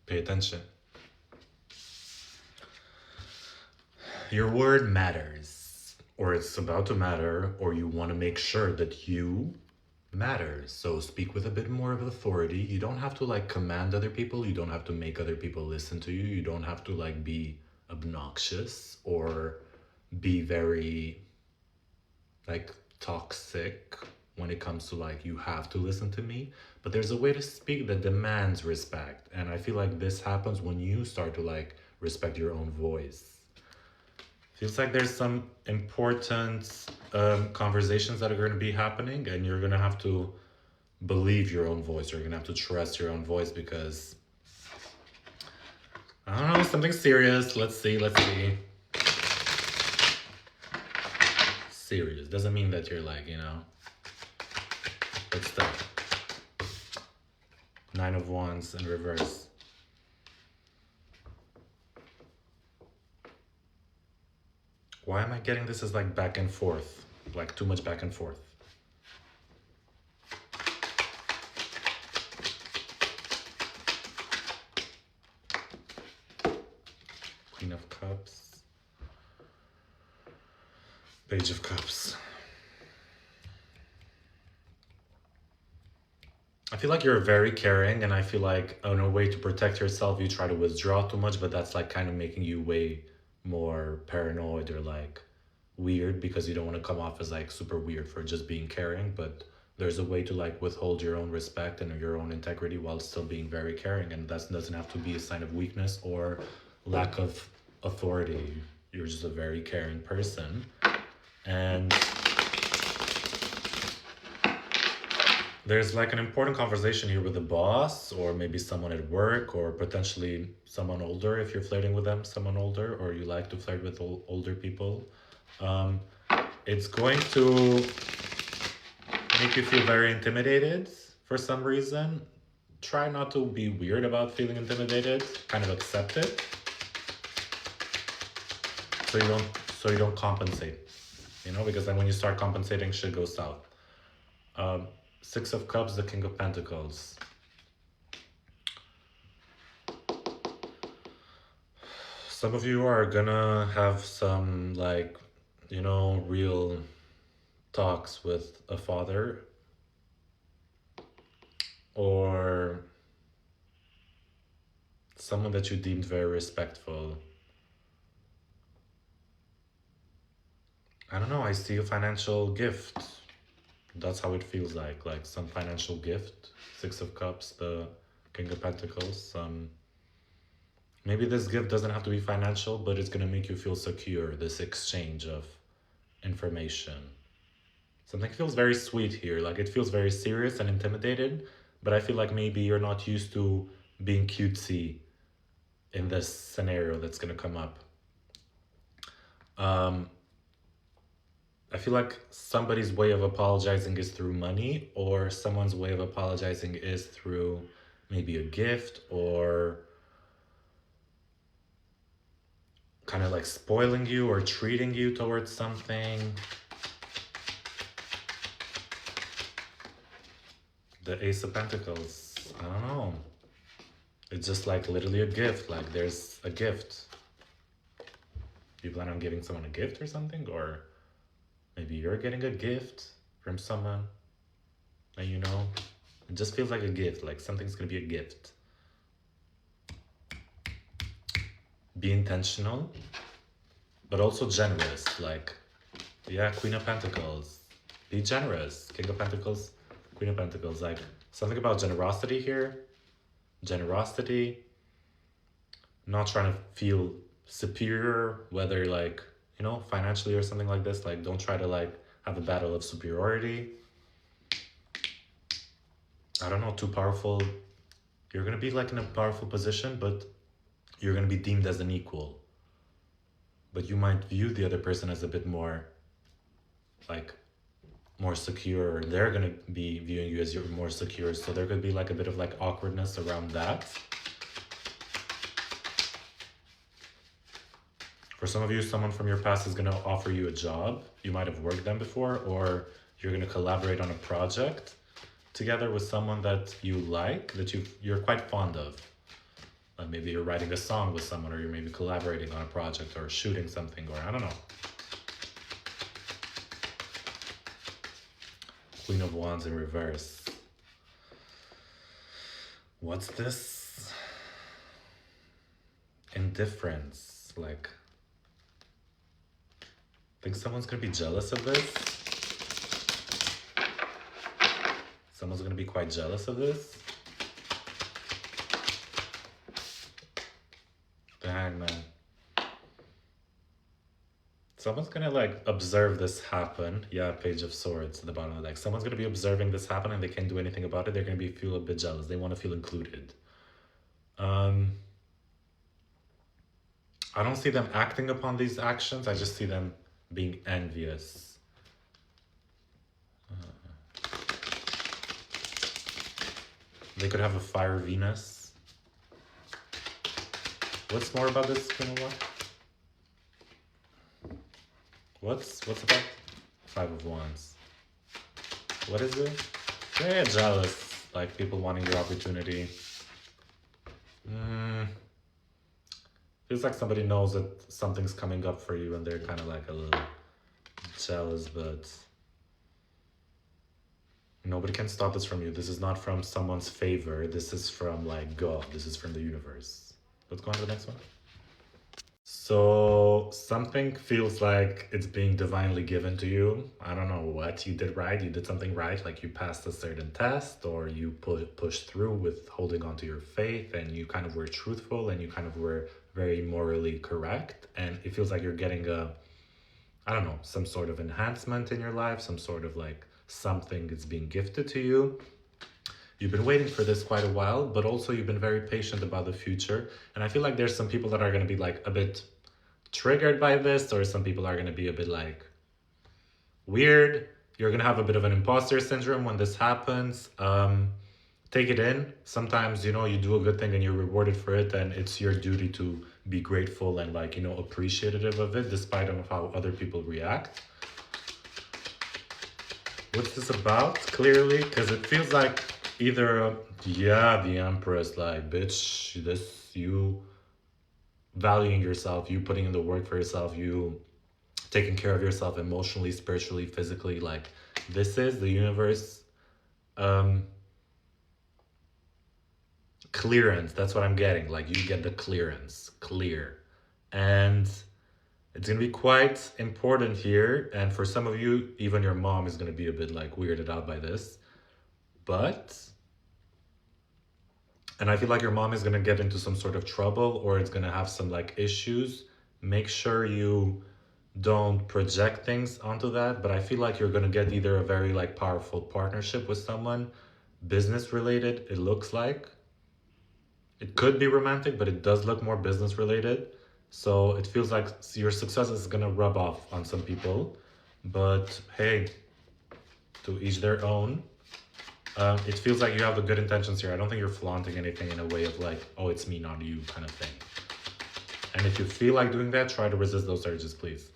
Pay attention. Your word matters, or it's about to matter, or you want to make sure that you matter. So speak with a bit more of authority. You don't have to like command other people. You don't have to make other people listen to you. You don't have to like be obnoxious or be very like toxic when it comes to like you have to listen to me. But there's a way to speak that demands respect, and I feel like this happens when you start to like respect your own voice. Feels like there's some important conversations that are going to be happening, and you're going to have to believe your own voice. You're going to have to trust your own voice because, I don't know, something serious. Let's see, let's see. Serious doesn't mean that you're like, but still. 9 of Wands in reverse. Why am I getting this as like back and forth? Like too much back and forth. Queen of Cups. Page of Cups. I feel like you're very caring, and I feel like in a way to protect yourself, you try to withdraw too much, but that's like kind of making you way more paranoid or like weird because you don't want to come off as like super weird for just being caring. But there's a way to like withhold your own respect and your own integrity while still being very caring, and that doesn't have to be a sign of weakness or lack of authority. You're just a very caring person. And there's like an important conversation here with the boss, or maybe someone at work, or potentially someone older if you're flirting with them, someone older, or you like to flirt with older people. It's going to make you feel very intimidated for some reason. Try not to be weird about feeling intimidated. Kind of accept it, so you don't compensate. Because then when you start compensating, shit goes south. 6 of Cups, the King of Pentacles. Some of you are gonna have some like, real talks with a father, or someone that you deemed very respectful. I don't know, I see a financial gift. That's how it feels like some financial gift. 6 of Cups, the King of Pentacles. Maybe this gift doesn't have to be financial, but it's gonna make you feel secure, this exchange of information. Something feels very sweet here, like it feels very serious and intimidated, but I feel like maybe you're not used to being cutesy in this scenario that's gonna come up. I feel like somebody's way of apologizing is through money, or someone's way of apologizing is through maybe a gift, or kind of like spoiling you or treating you towards something. The Ace of Pentacles, I don't know. It's just like literally a gift, like there's a gift. You plan on giving someone a gift or something, or maybe you're getting a gift from someone, and it just feels like a gift, like something's gonna be a gift. Be intentional, but also generous. Like, yeah, Queen of Pentacles. Be generous. King of Pentacles, Queen of Pentacles. Like, something about generosity here. Generosity. Not trying to feel superior, whether like, financially or something like this. Like, don't try to like have a battle of superiority. I don't know, too powerful. You're gonna be like in a powerful position, but you're gonna be deemed as an equal. But you might view the other person as a bit more like more secure. They're gonna be viewing you as you're more secure. So there could be like a bit of like awkwardness around that. For some of you, someone from your past is gonna offer you a job. You might have worked them before, or you're gonna collaborate on a project together with someone that you like, that you're quite fond of. Maybe you're writing a song with someone, or you're maybe collaborating on a project, or shooting something, or I don't know. Queen of Wands in reverse. What's this? Indifference. Like, think someone's gonna be jealous of this? Someone's gonna be quite jealous of this? The Hangman. Someone's gonna like observe this happen. Yeah, Page of Swords at the bottom of the deck. Someone's gonna be observing this happen and they can't do anything about it. They're gonna feel a bit jealous. They want to feel included. I don't see them acting upon these actions. I just see them being envious. They could have a fire Venus. What's more about this, Kinola? What's about 5 of Wands? What is it? Yeah, jealous. Like people wanting your opportunity. Feels like somebody knows that something's coming up for you and they're kind of like a little jealous, but nobody can stop this from you. This is not from someone's favor. This is from like God. This is from the universe. Let's go on to the next one. So something feels like it's being divinely given to you. I don't know what you did right. You did something right, like you passed a certain test, or you pushed through with holding on to your faith, and you kind of were truthful, and you kind of were very morally correct. And it feels like you're getting I don't know, some sort of enhancement in your life, some sort of like something is being gifted to you. You've been waiting for this quite a while, but also you've been very patient about the future. And I feel like there's some people that are going to be like a bit triggered by this, or some people are going to be a bit like weird. You're going to have a bit of an imposter syndrome when this happens. Take it in. Sometimes, you do a good thing and you're rewarded for it, and it's your duty to be grateful and like, appreciative of it, despite of how other people react. What's this about? Clearly, because it feels like either, the Empress, like, bitch, you valuing yourself, you putting in the work for yourself, you taking care of yourself emotionally, spiritually, physically, like, this is the universe, clearance. That's what I'm getting. Like, you get the clearance, clear. And it's going to be quite important here. And for some of you, even your mom is going to be a bit like weirded out by this. And I feel like your mom is going to get into some sort of trouble, or it's going to have some like issues. Make sure you don't project things onto that. But I feel like you're going to get either a very like powerful partnership with someone, business related, it looks like. It could be romantic, but it does look more business related. So it feels like your success is going to rub off on some people. But hey, to each their own. It feels like you have the good intentions here. I don't think you're flaunting anything in a way of like, oh, it's me, not you kind of thing. And if you feel like doing that, try to resist those urges, please.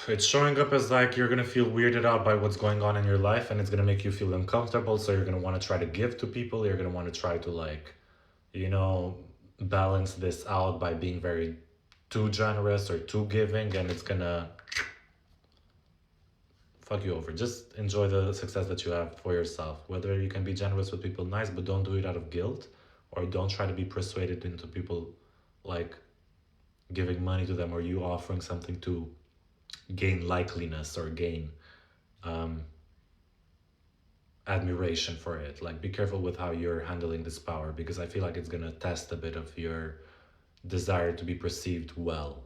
It's showing up as like you're gonna feel weirded out by what's going on in your life, and it's gonna make you feel uncomfortable. So you're gonna want to try to give to people. You're gonna want to try to like, balance this out by being very too generous or too giving, and it's gonna fuck you over. Just enjoy the success that you have for yourself. Whether you can be generous with people, nice, but don't do it out of guilt, or don't try to be persuaded into people like giving money to them, or you offering something to gain likeliness or gain admiration for it. Like, be careful with how you're handling this power, because I feel like it's gonna test a bit of your desire to be perceived well.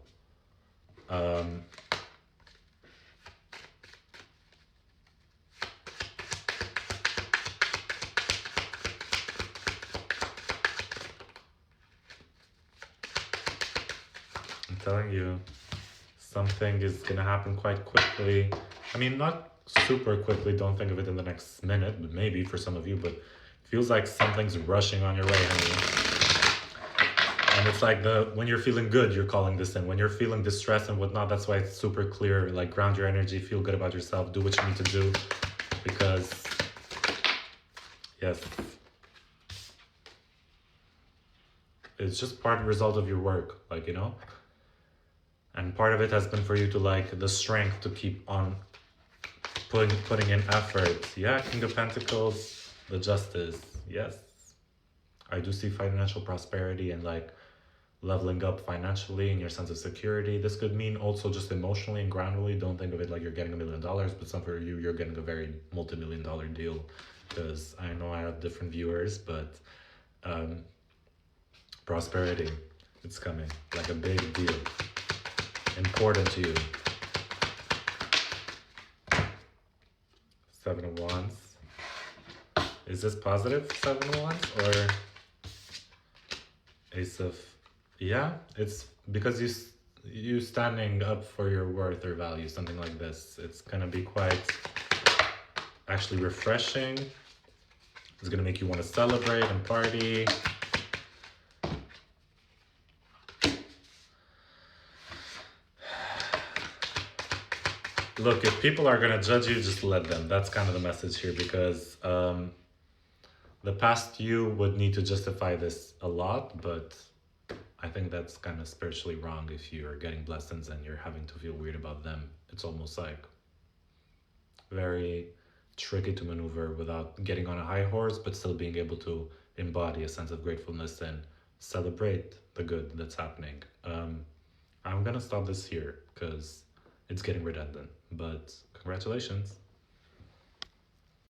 I'm telling you, something is gonna happen quite quickly. I mean, not super quickly, don't think of it in the next minute, but maybe for some of you, but Feels like something's rushing on your way, honey. And it's like when you're feeling good, you're calling this in. When you're feeling distressed and whatnot, that's why it's super clear. Like ground your energy, feel good about yourself, do what you need to do. Because yes, it's just part result of your work, like, you know? And part of it has been for you to like the strength to keep on putting in effort. Yeah, King of Pentacles, the Justice. Yes. I do see financial prosperity and like leveling up financially in your sense of security. This could mean also just emotionally and groundedly. Don't think of it like you're getting $1 million, but some for you, you're getting a very multi-million-dollar deal. Because I know I have different viewers, but prosperity, it's coming like a big deal. Important to you. 7 of Wands. Is this positive 7 of Wands or Ace of... Yeah, it's because you standing up for your worth or value, something like this. It's gonna be quite actually refreshing. It's gonna make you want to celebrate and party. Look, if people are gonna judge you, just let them. That's kind of the message here, because the past you would need to justify this a lot, but I think that's kind of spiritually wrong. If you're getting blessings and you're having to feel weird about them, it's almost like very tricky to maneuver without getting on a high horse, but still being able to embody a sense of gratefulness and celebrate the good that's happening. I'm gonna stop this here because it's getting redundant, but congratulations.